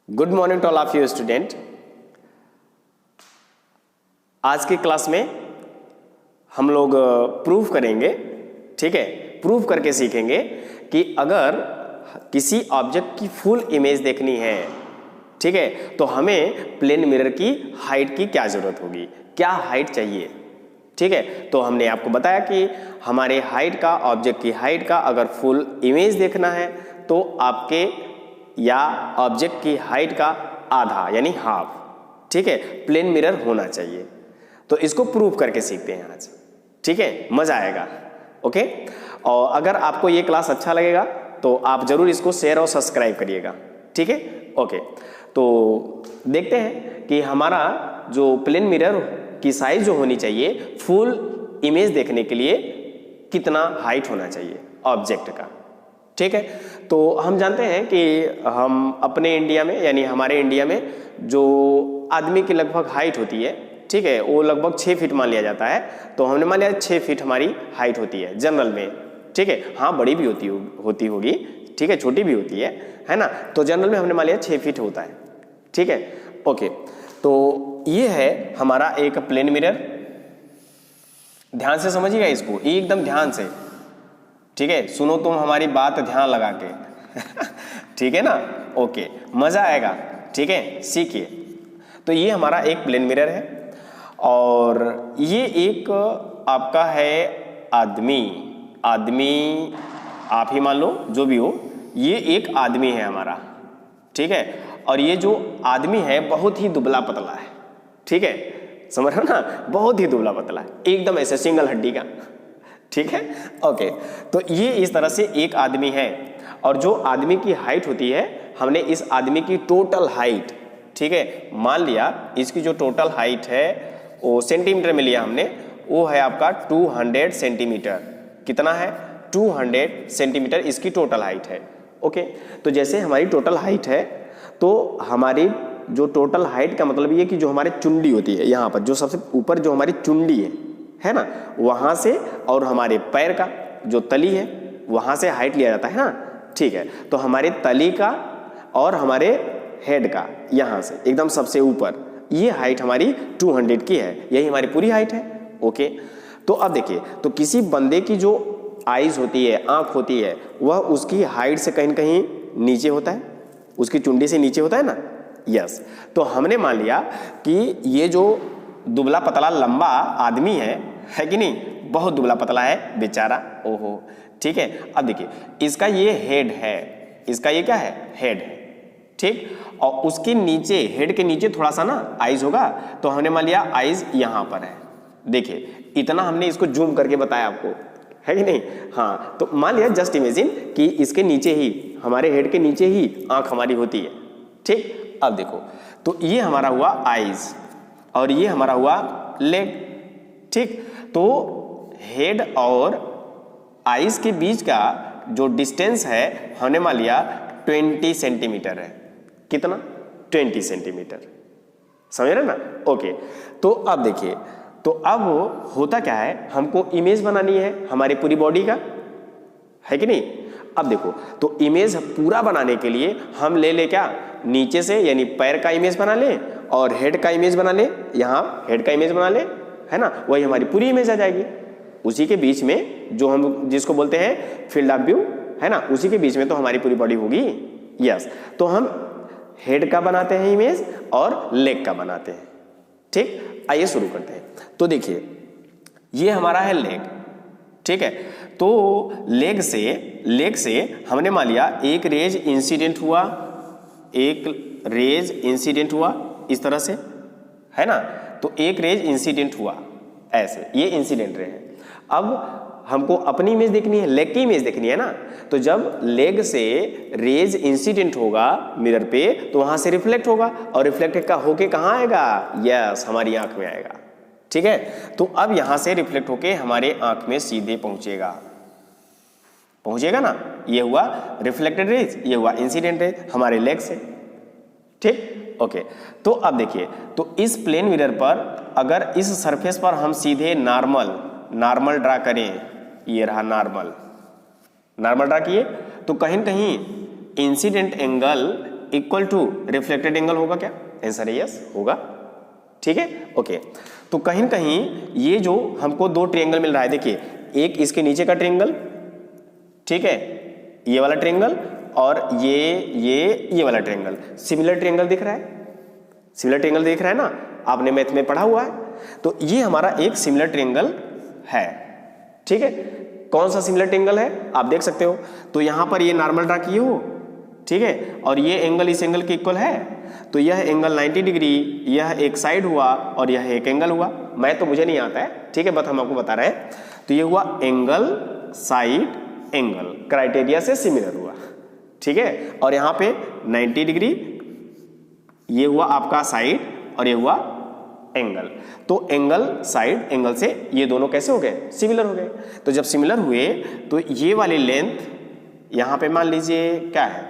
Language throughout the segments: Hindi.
Good morning to all of you student. आज की क्लास में हम लोग प्रूफ करेंगे, ठीक है। प्रूफ करके सीखेंगे कि अगर किसी ऑब्जेक्ट की फुल इमेज देखनी है, ठीक है, तो हमें प्लेन मिरर की हाइट की क्या जरूरत होगी, क्या हाइट चाहिए, ठीक है। तो हमने आपको बताया कि हमारे हाइट का, ऑब्जेक्ट की हाइट का अगर फुल इमेज देखना है तो आपके या ऑब्जेक्ट की हाइट का आधा यानी हाफ, ठीक है, प्लेन मिरर होना चाहिए। तो इसको प्रूव करके सीखते हैं आज, ठीक है, मजा आएगा। ओके, और अगर आपको ये क्लास अच्छा लगेगा तो आप जरूर इसको शेयर और सब्सक्राइब करिएगा, ठीक है। ओके, तो देखते हैं कि हमारा जो प्लेन मिरर की साइज जो होनी चाहिए फुल इमेज देखने के लिए कितना हाइट होना चाहिए ऑब्जेक्ट का, ठीक है। तो हम जानते हैं कि हम अपने इंडिया में यानी हमारे इंडिया में जो आदमी की लगभग हाइट होती है, ठीक है, वो लगभग 6 फीट मान लिया जाता है। तो हमने मान लिया 6 फीट हमारी हाइट होती है जनरल में, ठीक है। हाँ, बड़ी भी होती होगी, ठीक है, छोटी भी होती है ना। तो जनरल में हमने मान लिया 6 फीट होता है, ठीक है। ओके, तो ये है हमारा एक प्लेन मिरर। ध्यान से समझिएगा इसको, एकदम ध्यान से, ठीक है। सुनो तुम हमारी बात ध्यान लगा के ठीक है ना। ओके, मजा आएगा, ठीक है, सीखिए। तो ये हमारा एक प्लेन मिरर है और ये एक आपका है आदमी आप ही मान लो, जो भी हो, ये एक आदमी है हमारा, ठीक है। और ये जो आदमी है बहुत ही दुबला पतला है, ठीक है, समझ रहे हो ना, बहुत ही दुबला पतला है, एकदम ऐसे सिंगल हड्डी का, ठीक है। ओके, तो ये इस तरह से एक आदमी है और जो आदमी की हाइट होती है, हमने इस आदमी की टोटल हाइट, ठीक है, मान लिया इसकी जो टोटल हाइट है वो सेंटीमीटर में लिया हमने, वो है आपका 200 सेंटीमीटर। कितना है? 200 सेंटीमीटर इसकी टोटल हाइट है। ओके, तो जैसे हमारी टोटल हाइट है तो हमारी जो टोटल हाइट का मतलब ये कि जो हमारी चुंडी होती है, यहाँ पर जो सबसे ऊपर जो हमारी चुंडी है ना, वहाँ से और हमारे पैर का जो तली है वहाँ से हाइट लिया जाता है ना, ठीक है। तो हमारे तली का और हमारे हेड का यहाँ से एकदम सबसे ऊपर ये हाइट हमारी 200 की है, यही हमारी पूरी हाइट है। ओके, तो अब देखिए, तो किसी बंदे की जो आइज होती है, आँख होती है, वह उसकी हाइट से कहीं न कहीं नीचे होता है, उसकी चुंडी से नीचे होता है ना। यस, तो हमने मान लिया कि ये जो दुबला पतला लंबा आदमी है कि नहीं, बहुत दुबला पतला है बेचारा, ओहो, ठीक है। अब देखिए, इसका ये हेड है, इसका ये क्या है, हेड है, ठीक। और उसके नीचे, हेड के नीचे थोड़ा सा ना आइज होगा, तो हमने मान लिया आइज यहाँ पर है। देखिए, इतना हमने इसको जूम करके बताया आपको, है कि नहीं। हाँ, तो मान लिया, जस्ट इमेजिन कि इसके नीचे ही, हमारे हेड के नीचे ही आंख हमारी होती है, ठीक। अब देखो, तो ये हमारा हुआ आइज और ये हमारा हुआ लेग, ठीक। तो हेड और आइज के बीच का जो डिस्टेंस है हमने मान लिया 20 सेंटीमीटर है। कितना? 20 सेंटीमीटर, समझ रहे ना। ओके, तो अब देखिए, तो अब होता क्या है, हमको इमेज बनानी है हमारी पूरी बॉडी का, है कि नहीं। अब देखो, तो इमेज पूरा बनाने के लिए हम ले क्या, नीचे से यानी पैर का इमेज बना ले और हेड का इमेज बना ले, यहाँ हेड का इमेज बना ले, है ना, वही हमारी पूरी इमेज आ जाएगी। उसी के बीच में जो हम जिसको बोलते हैं फील्ड ऑफ व्यू, है ना, उसी के बीच में तो हमारी पूरी बॉडी होगी। यस, तो हम हेड का बनाते हैं इमेज और लेग का बनाते हैं, ठीक। आइए शुरू करते हैं। तो देखिए, ये हमारा है लेग, ठीक है। तो लेग से हमने मान लिया एक रेज इंसिडेंट हुआ, इस तरह से, है ना। तो एक रेज इंसिडेंट हुआ ऐसे, ये इंसिडेंट रे है। अब हमको अपनी इमेज देखनी है, लेग की इमेज देखनी है ना। तो जब लेग से रेज इंसिडेंट होगा मिरर पे, तो वहां से रिफ्लेक्ट होगा और रिफ्लेक्ट होके कहाँ आएगा, यस, हमारी आंख में आएगा, ठीक है। तो अब यहां से रिफ्लेक्ट होके हमारे आंख में सीधे पहुंचेगा ना। ये हुआ रिफ्लेक्टेड रेज, ये हुआ इंसिडेंट रेज हमारे लेग से, ठीक। ओके, तो अब देखिए, तो इस प्लेन मिरर पर अगर इस सरफेस पर हम सीधे नॉर्मल ड्रा करें, ये रहा नॉर्मल ड्रा किए, तो कहीं न कहीं incident angle equal to reflected angle होगा क्या? आंसर है यस, होगा। ठीक है, ओके। तो कहीं न कहीं ये जो हमको दो ट्रायंगल मिल रहा है, देखिए एक इसके नीचे का ट्रायंगल, ठीक है, ये वाला ट्रायंगल, और ये वाला ट्रायंगल, सिमिलर ट्रायंगल दिख रहा है, सिमिलर ट्रायंगल दिख रहा है ना, आपने मैथ में पढ़ा हुआ है। तो ये हमारा एक सिमिलर ट्रायंगल है। ठीक है, कौन सा सिमिलर ट्रायंगल है आप देख सकते हो। तो यहां पर ये नॉर्मल ड्रा किए हो, ठीक है, और ये एंगल इस एंगल के इक्वल है, तो यह एंगल 90 डिग्री, यह एक साइड हुआ और यह एक एंगल हुआ। मैं तो मुझे नहीं आता है, ठीक है, बस हम आपको बता रहे हैं। तो ये हुआ एंगल साइड एंगल, क्राइटेरिया से सिमिलर हुआ। ठीक है, और यहाँ पे 90 डिग्री, ये हुआ आपका साइड और ये हुआ एंगल। तो एंगल साइड एंगल से ये दोनों कैसे हो गए? सिमिलर हो गए। तो जब सिमिलर हुए तो ये वाली लेंथ यहाँ पे मान लीजिए क्या है,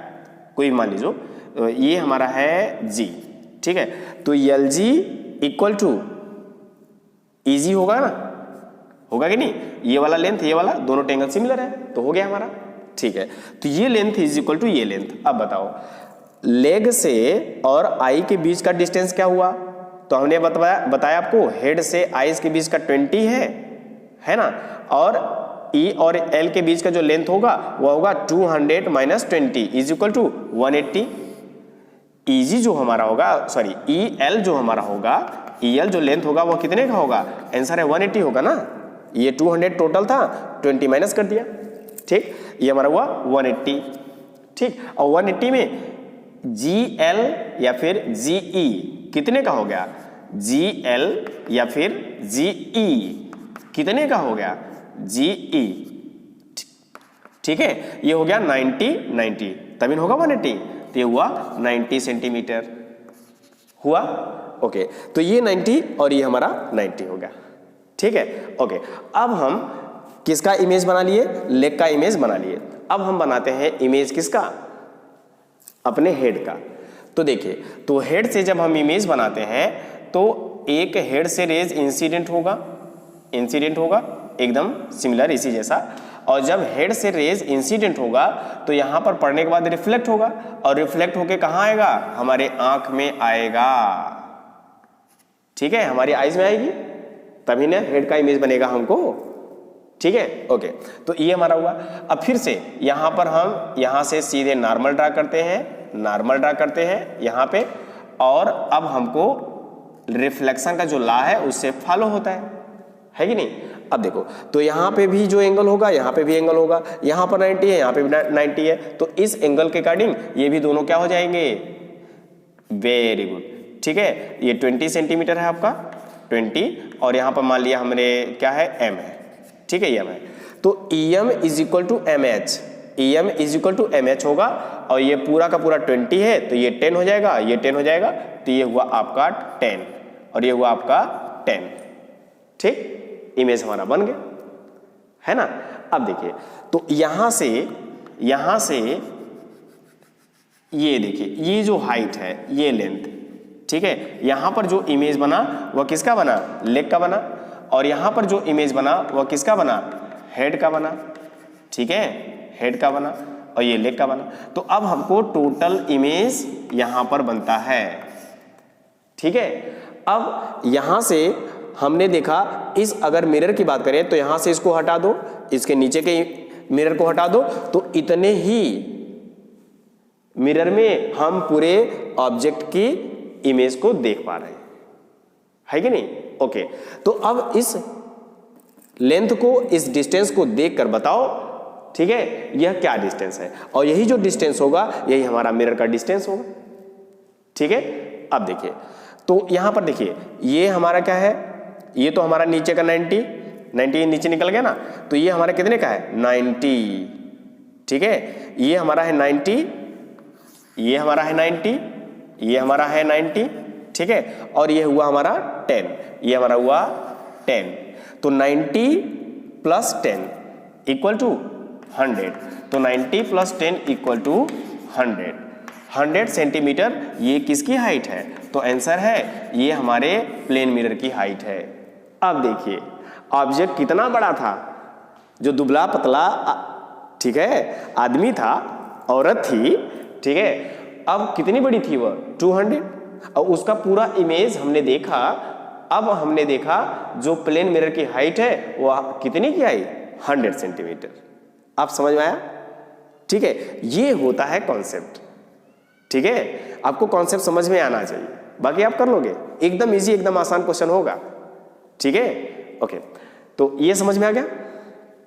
कोई मान लीजिए ये हमारा है जी, ठीक है, तो एल जी इक्वल टू ई जी होगा ना, होगा कि नहीं? ये वाला लेंथ ये वाला दोनों ट्रायंगल सिमिलर है, तो हो गया हमारा। ठीक है, तो ये लेंथ इज इक्वल टू ये लेंथ। अब बताओ लेग से और आई के बीच का डिस्टेंस क्या हुआ? तो हमने बताया आपको हेड से आईज के बीच का 20 है ना, और ई और एल के बीच का जो लेंथ होगा वो होगा 200 minus 20 is equal to 180। Easy जो हमारा होगा, सॉरी ई एल जो हमारा होगा, ई एल जो लेंथ होगा वो कितने का होगा? आंसर है 180 होगा ना। ये 200 टोटल था, 20 माइनस कर दिया, ठीक, ये हमारा हुआ 180। ठीक, और 180 में जी एल या फिर जी ई कितने का हो गया? जी एल या फिर जी ई कितने का हो गया? जी ई, ठीक है, ये हो गया 90 तभी होगा 180, तो ये हुआ 90 सेंटीमीटर हुआ। ओके, तो ये 90 और ये हमारा 90 हो गया। ठीक है, ओके। अब हम किसका इमेज बना लिए? लेग का इमेज बना लिए। अब हम बनाते हैं इमेज किसका? अपने हेड का। तो देखिए, तो हेड से जब हम इमेज बनाते हैं तो एक हेड से रेज इंसिडेंट होगा एकदम सिमिलर इसी जैसा, और जब हेड से रेज इंसिडेंट होगा तो यहां पर पड़ने के बाद रिफ्लेक्ट होगा, और रिफ्लेक्ट होके कहां आएगा? हमारे आंख में आएगा। ठीक है, हमारी आईज में आएगी, तभी ना हेड का इमेज बनेगा हमको। ठीक है, ओके। तो ये हमारा हुआ। अब फिर से यहां पर हम यहां से सीधे नॉर्मल ड्रा करते हैं यहां पे, और अब हमको रिफ्लेक्शन का जो लॉ है उससे फॉलो होता है कि नहीं? अब देखो, तो यहां पे भी जो एंगल होगा यहां पे भी एंगल होगा, यहां पर 90 है, यहां पे भी 90 है, तो इस एंगल के अकॉर्डिंग ये भी दोनों क्या हो जाएंगे? Very good. ठीक है, ये 20 सेंटीमीटर है आपका, 20, और यहां पर मान लिया हमने क्या है? एम है। ठीक है, एम है, तो E M is equal to M H, E M is equal to M H होगा, और ये पूरा का पूरा 20 है तो ये 10 हो जाएगा, ये 10 हो जाएगा, तो ये हुआ आपका 10 और ये हुआ आपका 10। ठीक, इमेज हमारा बन गया है ना। अब देखिए, तो यहां से ये देखिए, ये जो हाइट है, ये लेंथ, ठीक है, यहां पर जो इमेज बना वह किसका बना? लेग का बना, और यहां पर जो इमेज बना वह किसका बना? हेड का बना। ठीक है, हेड का बना, और ये लेग का बना। तो अब हमको टोटल इमेज यहां पर बनता है। ठीक है, अब यहां से हमने देखा, इस अगर मिरर की बात करें तो यहां से इसको हटा दो, इसके नीचे के मिरर को हटा दो, तो इतने ही मिरर में हम पूरे ऑब्जेक्ट की इमेज को देख पा रहे हैं, कि नहीं? ओके, तो अब इस लेंथ को, इस डिस्टेंस को देखकर बताओ, ठीक है, यह क्या डिस्टेंस है, और यही जो डिस्टेंस होगा यही हमारा मिरर का डिस्टेंस होगा। ठीक है, अब देखिए, तो यहां पर देखिए, ये हमारा क्या है? ये तो हमारा नीचे का 90 नीचे निकल गया ना, तो ये हमारा कितने का है? 90। ठीक है, ये हमारा है 90, ये हमारा है 90, ये हमारा है 90, ठीक है, और ये हुआ हमारा 10, ये हमारा हुआ 10। तो 90 प्लस 10 इक्वल टू 100, तो 90 प्लस 10 इक्वल टू 100 सेंटीमीटर। ये किसकी हाइट है? तो आंसर है ये हमारे प्लेन मिरर की हाइट है। अब देखिए, ऑब्जेक्ट कितना बड़ा था, जो दुबला पतला, ठीक है, आदमी था, औरत थी, ठीक है, अब कितनी बड़ी थी वह 200, और उसका पूरा इमेज हमने देखा। अब हमने देखा जो प्लेन मिरर की हाइट है वो कितनी की आई 100 सेंटीमीटर। आप समझ में आया? ठीक है, ये होता है कॉन्सेप्ट। ठीक है, आपको कॉन्सेप्ट समझ में आना चाहिए, बाकी आप कर लोगे, एकदम इजी, एकदम आसान क्वेश्चन होगा। ठीक है, ओके, तो ये समझ में आ गया।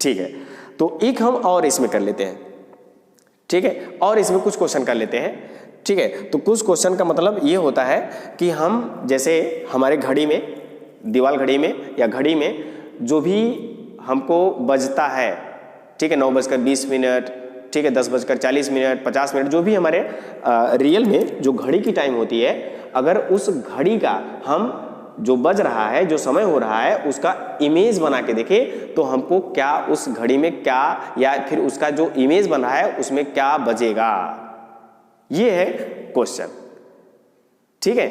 ठीक है, तो एक हम और इसमें कर लेते हैं। ठीक है, और इसमें कुछ क्वेश्चन कर लेते हैं। ठीक है, तो कुछ क्वेश्चन का मतलब ये होता है कि हम जैसे हमारे घड़ी में, दीवार घड़ी में या घड़ी में जो भी हमको बजता है, ठीक है, 9:20, ठीक है, 10:40, 50 मिनट, जो भी हमारे रियल में जो घड़ी की टाइम होती है, अगर उस घड़ी का हम जो बज रहा है, जो समय हो रहा है, उसका इमेज बना के देखें तो हमको क्या उस घड़ी में क्या, या फिर उसका जो इमेज बन रहा है उसमें क्या बजेगा, ये है क्वेश्चन। ठीक है,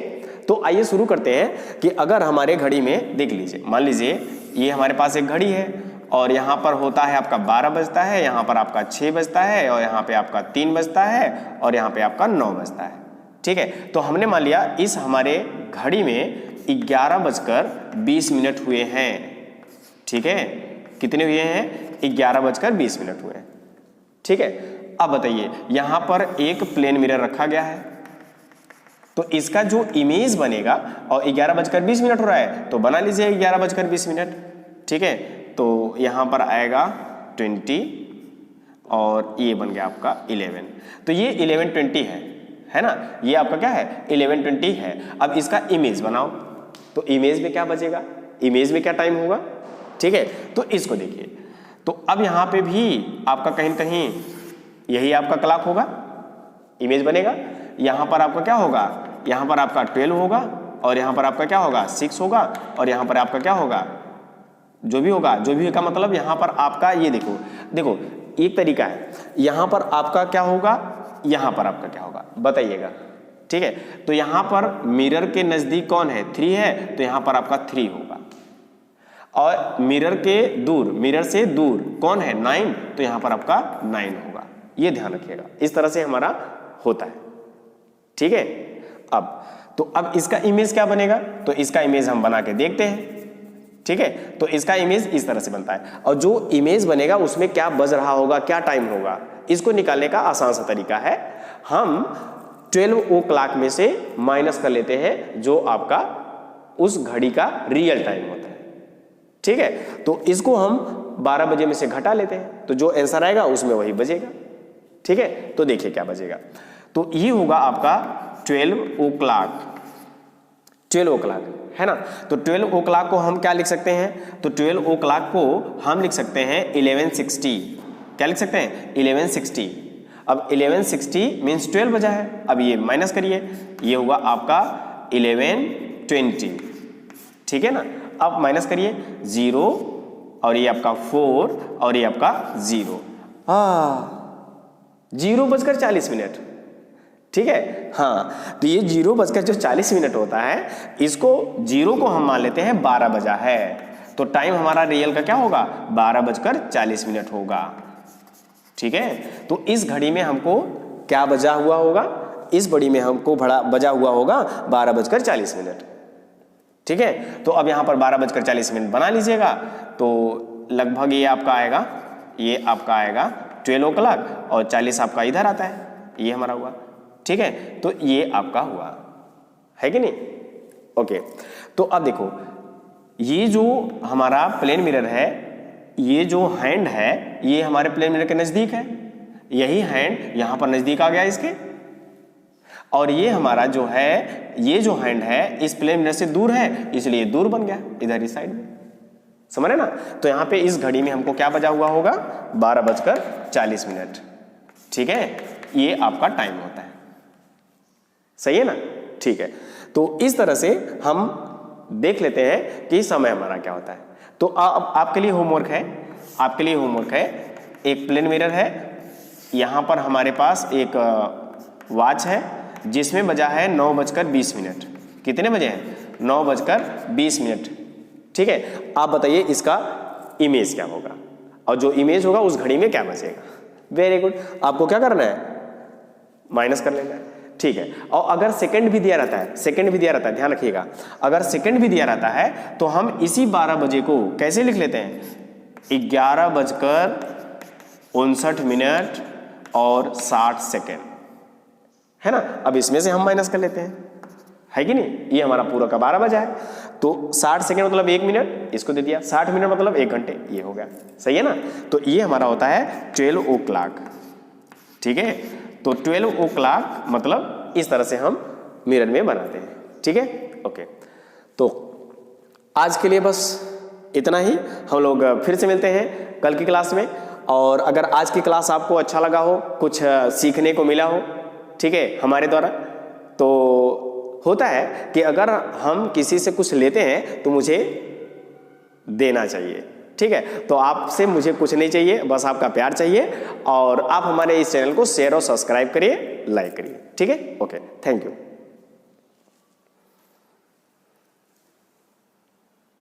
तो आइए शुरू करते हैं कि अगर हमारे घड़ी में देख लीजिए, मान लीजिए ये हमारे पास एक घड़ी है और यहाँ पर होता है आपका 12 बजता है, यहाँ पर आपका 6 बजता है, और यहाँ पे आपका 3 बजता है, और यहाँ पे आपका 9 बजता है। ठीक है, तो हमने मान लिया इस हमारे घड़ी में 11:20 हुए हैं। ठीक है, कितने हुए हैं? 11:20 हुए हैं। ठीक है, अब बताइए यहाँ पर एक प्लेन मिरर रखा गया है, तो इसका जो इमेज बनेगा, और 11:20 हो रहा है तो बना लीजिए 11:20। ठीक है, तो यहाँ पर आएगा 20 और ये बन गया आपका 11, तो ये 11:20 है ना, ये आपका क्या है 11:20 है। अब इसका इमेज बनाओ, तो इमेज में क्या बचेगा, इमेज में क्या टाइम होगा। ठीक है, तो इसको देखिए, तो अब यहाँ पे भी आपका कहीं कहीं यही आपका क्लॉक होगा, इमेज बनेगा। यहाँ पर आपका क्या होगा, यहाँ पर आपका 12 होगा, और यहाँ पर आपका क्या होगा 6 होगा, और यहाँ पर आपका क्या होगा, जो भी होगा, जो भी का मतलब यहाँ पर आपका ये देखो, देखो एक तरीका है, यहाँ पर आपका क्या होगा, यहाँ पर आपका क्या होगा, बताइएगा। ठीक है, तो यहाँ पर मिरर के नजदीक कौन है 3 है, तो यहाँ पर आपका 3 होगा, और मिरर के दूर, मिरर से दूर कौन है 9, तो यहाँ पर आपका 9 होगा। ये ध्यान रखिएगा, इस तरह से हमारा होता है। ठीक है, अब इसका इमेज क्या बनेगा, तो इसका इमेज हम बना के देखते हैं। ठीक है, तो इसका इमेज इस तरह से बनता है, और जो इमेज बनेगा उसमें क्या बज रहा होगा, क्या टाइम होगा, इसको निकालने का आसान सा तरीका है, हम 12 o'clock में से माइनस कर लेते हैं जो आपका उस घड़ी का रियल टाइम होता है। ठीक है, तो इसको हम 12 बजे में से घटा लेते हैं, तो जो आंसर आएगा उसमें वही बजेगा। ठीक है, तो देखिए क्या बजेगा, तो ये होगा आपका 12 o'clock, 12 o'clock है ना। तो 12 o'clock को हम क्या लिख सकते हैं, तो 12 o'clock को हम लिख सकते हैं 11:60। क्या लिख सकते हैं 11:60। अब 11:60 मीन्स 12 बजा है, अब ये माइनस करिए, ये होगा आपका 11:20। ठीक है ना, अब माइनस करिए 0, और ये आपका 4, और ये आपका 0, 0:40। ठीक है, हाँ, तो ये 0:40 होता है, इसको 0 को हम मान लेते हैं 12 बजा है, तो टाइम हमारा रियल का क्या होगा 12:40 होगा। ठीक है, तो इस घड़ी में हमको क्या बजा हुआ होगा, इस घड़ी में हमको बजा हुआ होगा 12:40। ठीक है, तो अब यहाँ पर 12:40 बना लीजिएगा, तो लगभग ये आपका आएगा, ये आपका आएगा 12 o'clock, और 40 आपका इधर आता है, ये हमारा हुआ। ठीक है, तो ये आपका हुआ है कि नहीं। ओके, तो अब देखो, ये जो हमारा प्लेन मिरर है, ये जो हैंड है ये हमारे प्लेन मिरर के नजदीक है, यही हैंड यहाँ पर नजदीक आ गया इसके, और ये हमारा जो है, ये जो हैंड है इस प्लेन मिरर से दूर है, इसलिए दूर बन गया इधर इस साइड में, समझ रहे ना। तो यहाँ पे इस घड़ी में हमको क्या बजा हुआ होगा 12:40। ठीक है, ये आपका टाइम होता है, सही है ना। ठीक है, तो इस तरह से हम देख लेते हैं कि समय हमारा क्या होता है। तो अब आपके लिए होमवर्क है, आपके लिए होमवर्क है, एक प्लेन मिरर है, यहाँ पर हमारे पास एक वॉच है जिसमें बजा है 9:20। कितने बजे हैं 9:20। ठीक है, आप बताइए इसका इमेज क्या होगा, और जो इमेज होगा उस घड़ी में क्या बचेगा। वेरी गुड, आपको क्या करना है माइनस कर लेना है। ठीक है। और अगर सेकंड भी दिया रहता है, सेकंड भी दिया रहता है, ध्यान रखिएगा, अगर सेकंड भी दिया रहता है तो हम इसी 12 बजे को कैसे लिख लेते हैं, 11:59 और 60 सेकेंड, है ना। अब इसमें से हम माइनस कर लेते हैं, है कि नहीं, ये हमारा पूरा का 12 बजा है, तो 60 सेकेंड मतलब 1 मिनट, इसको दे दिया, 60 मिनट मतलब 1 घंटे, ये हो गया, सही है ना। तो ये हमारा होता है 12 o'clock, ठीक है। तो 12 o'clock मतलब इस तरह से हम मिरर में बनाते हैं, ठीक है, ओके। तो आज के लिए बस इतना ही, हम लोग फिर से मिलते हैं कल की क्लास में। और अगर आज की क्लास आपको अच्छा लगा हो, कुछ सीखने को मिला हो, ठीक है, हमारे द्वारा, तो होता है कि अगर हम किसी से कुछ लेते हैं तो मुझे देना चाहिए, ठीक है। तो आपसे मुझे कुछ नहीं चाहिए, बस आपका प्यार चाहिए, और आप हमारे इस चैनल को शेयर और सब्सक्राइब करिए, लाइक करिए, ठीक है, ओके, थैंक यू।